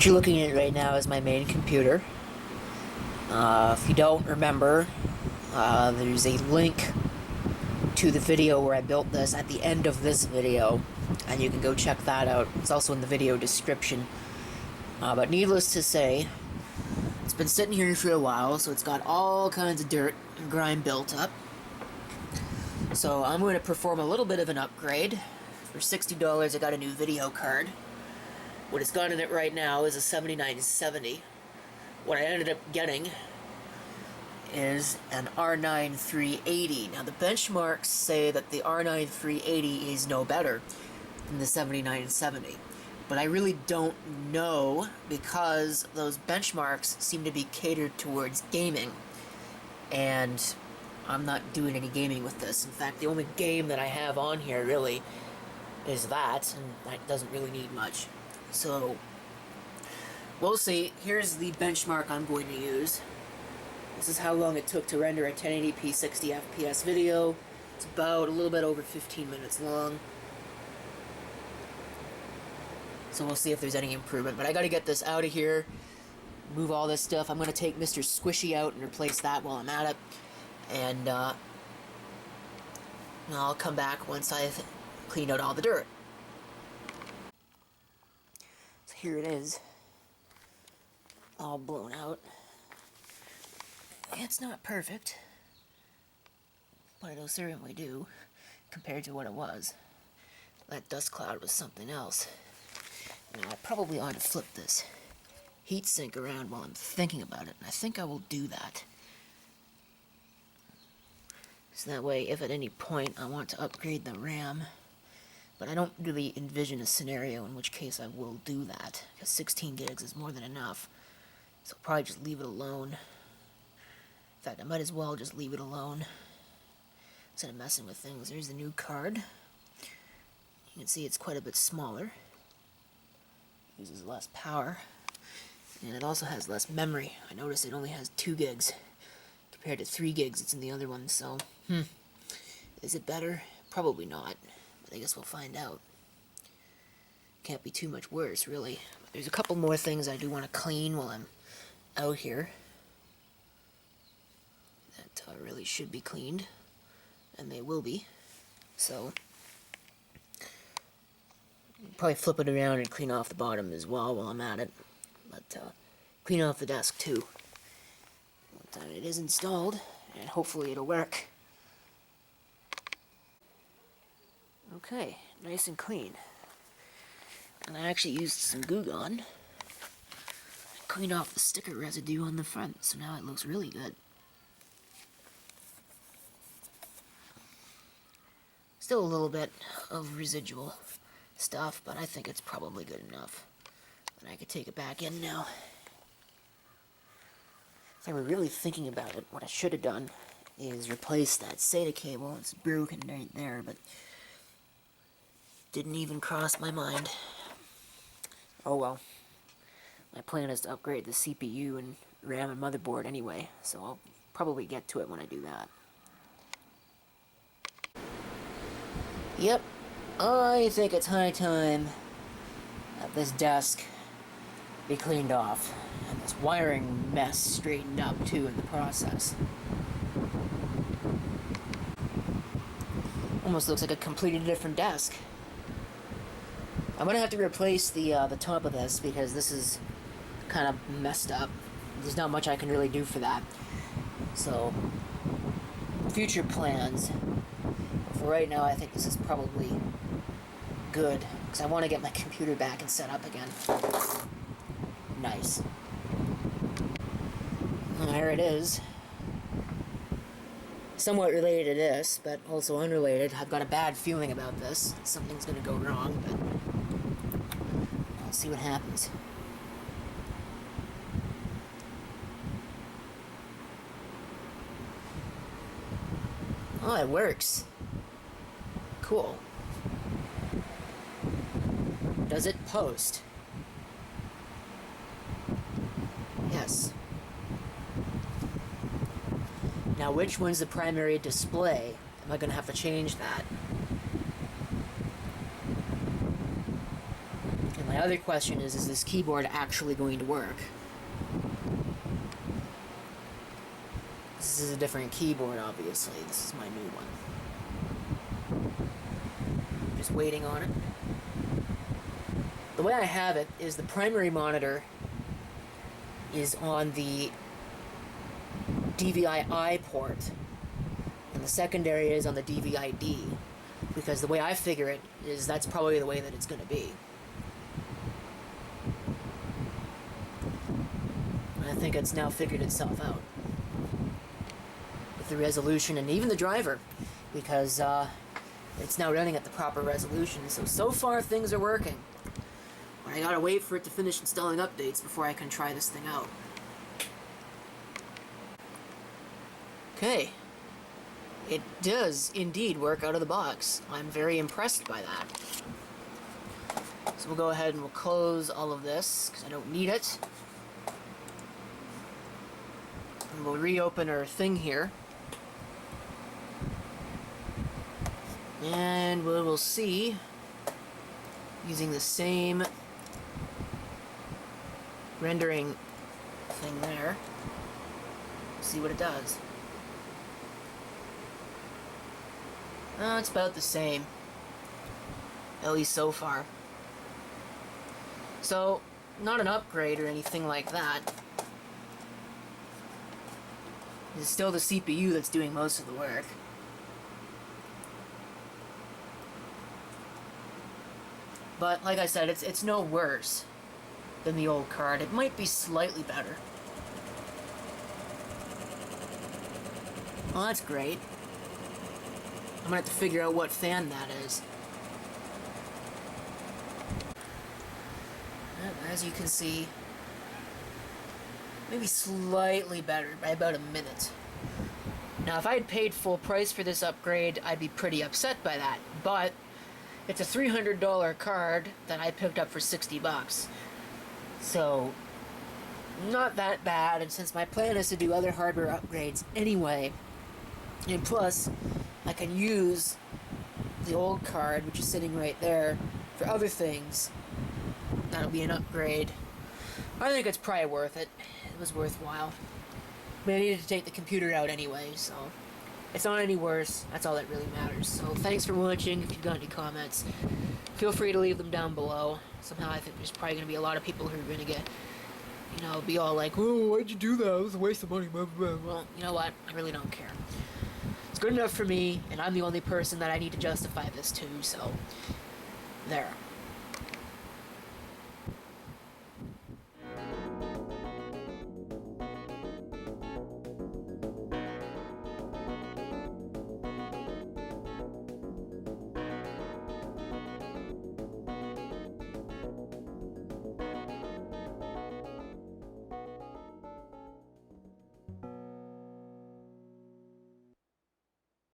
What you're looking at right now is my main computer. If you don't remember, there's a link to the video where I built this at the end of this video, and you can go check that out. It's also in the video description. But needless to say, it's been sitting here for a while, so it's got all kinds of dirt and grime built up. So I'm going to perform a little bit of an upgrade. For $60, I got a new video card. What it's got in it right now is a 7970. What I ended up getting is an R9 380. Now the benchmarks say that the R9 380 is no better than the 7970. But I really don't know because those benchmarks seem to be catered towards gaming. And I'm not doing any gaming with this. In fact, the only game that I have on here really is that, and that doesn't really need much. So, we'll see. Here's the benchmark I'm going to use. This is how long it took to render a 1080p 60 FPS video. It's about a little bit over 15 minutes long. So we'll see if there's any improvement. But I gotta get this out of here, move all this stuff. I'm gonna take Mr. Squishy out and replace that while I'm at it. And I'll come back once I've cleaned out all the dirt. So here it is, all blown out. It's not perfect, but it'll certainly do compared to what it was. That dust cloud was something else. Now I probably ought to flip this heatsink around while I'm thinking about it, and I think I will do that. So that way, if at any point I want to upgrade the RAM, but I don't really envision a scenario in which case I will do that, because 16 gigs is more than enough. So I'll probably just leave it alone. In fact, I might as well just leave it alone instead of messing with things. There's the new card. You can see it's quite a bit smaller. Uses less power. And it also has less memory. I noticed it only has 2 gigs compared to 3 gigs it's in the other one, so is it better? Probably not, but I guess we'll find out. Can't be too much worse, really. But there's a couple more things I do want to clean while I'm out here that really should be cleaned, and they will be. So probably flip it around and clean off the bottom as well while I'm at it, but clean off the desk too. But it is installed, and hopefully it'll work. Okay, nice and clean. And I actually used some Goo Gone. Cleaned off the sticker residue on the front, so now it looks really good. Still a little bit of residual stuff, but I think it's probably good enough. And I could take it back in now. If I were really thinking about it, what I should have done is replace that SATA cable. It's broken right there, but didn't even cross my mind. Oh well. My plan is to upgrade the CPU and RAM and motherboard anyway, so I'll probably get to it when I do that. Yep, I think it's high time that this desk be cleaned off, and this wiring mess straightened up too in the process. Almost looks like a completely different desk. I'm gonna have to replace the top of this because this is kind of messed up. There's not much I can really do for that. So, future plans. But for right now, I think this is probably good because I want to get my computer back and set up again. Nice. And there it is. Somewhat related to this, but also unrelated. I've got a bad feeling about this. Something's gonna go wrong, but I'll see what happens. Oh, it works. Cool. Does it post? Yes. Now, which one's the primary display? Am I going to have to change that? Am My other question is this keyboard actually going to work? This is a different keyboard, obviously. This is my new one. Just waiting on it. The way I have it is the primary monitor is on the DVI-I port, and the secondary is on the DVI-D, because the way I figure it is that's probably the way that it's going to be. And I think it's now figured itself out with the resolution and even the driver, because it's now running at the proper resolution. So far things are working. But I gotta wait for it to finish installing updates before I can try this thing out. Okay. It does indeed work out of the box. I'm very impressed by that. So we'll go ahead and we'll close all of this, because I don't need it. And we'll reopen our thing here. And we will see, using the same rendering thing there, see what it does. It's about the same, at least so far. So, not an upgrade or anything like that. It's still the CPU that's doing most of the work. But, like I said, it's no worse than the old card. It might be slightly better. Well, that's great. I'm gonna have to figure out what fan that is. As you can see, maybe slightly better by about a minute. Now, if I had paid full price for this upgrade, I'd be pretty upset by that. But it's a $300 card that I picked up for 60 bucks. So, not that bad, and since my plan is to do other hardware upgrades anyway, and plus, I can use the old card, which is sitting right there, for other things, that'll be an upgrade. I think it's probably worth it. It was worthwhile. But I needed to take the computer out anyway, so it's not any worse. That's all that really matters. So thanks for watching. If you've got any comments, feel free to leave them down below. Somehow I think there's probably going to be a lot of people who are going to get, you know, be all like, oh, why'd you do that? It was a waste of money. Blah, blah, blah. Well, you know what? I really don't care. It's good enough for me, and I'm the only person that I need to justify this to, so there.